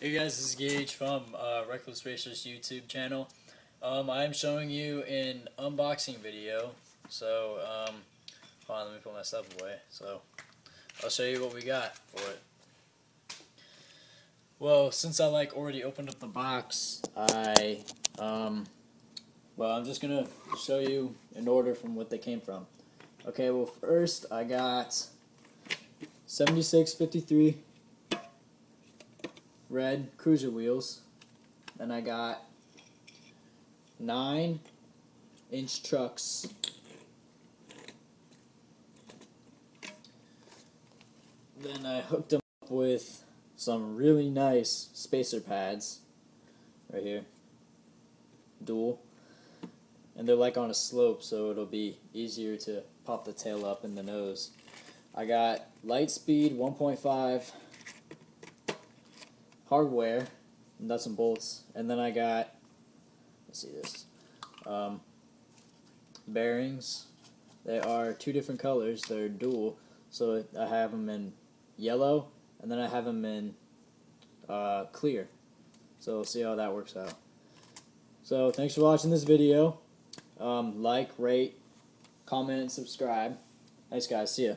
Hey guys, this is Gage from Reckless Racers YouTube channel. I am showing you an unboxing video. So, hold on, let me put my stuff away. So, I'll show you what we got for it. Well, since I already opened up the box, I'm just gonna show you in order from what they came from. Okay, well first I got 7653 red cruiser wheels. Then I got 9-inch trucks. Then I hooked them up with some really nice spacer pads right here, dual, and they're like on a slope, so it'll be easier to pop the tail up in the nose. I got Lightspeed 1.5 hardware, nuts and bolts, and then I got, let's see this, bearings. They are two different colors. They're dual, so I have them in yellow, and then I have them in clear. So we'll see how that works out. So thanks for watching this video. Like, rate, comment, and subscribe. Thanks guys, see ya.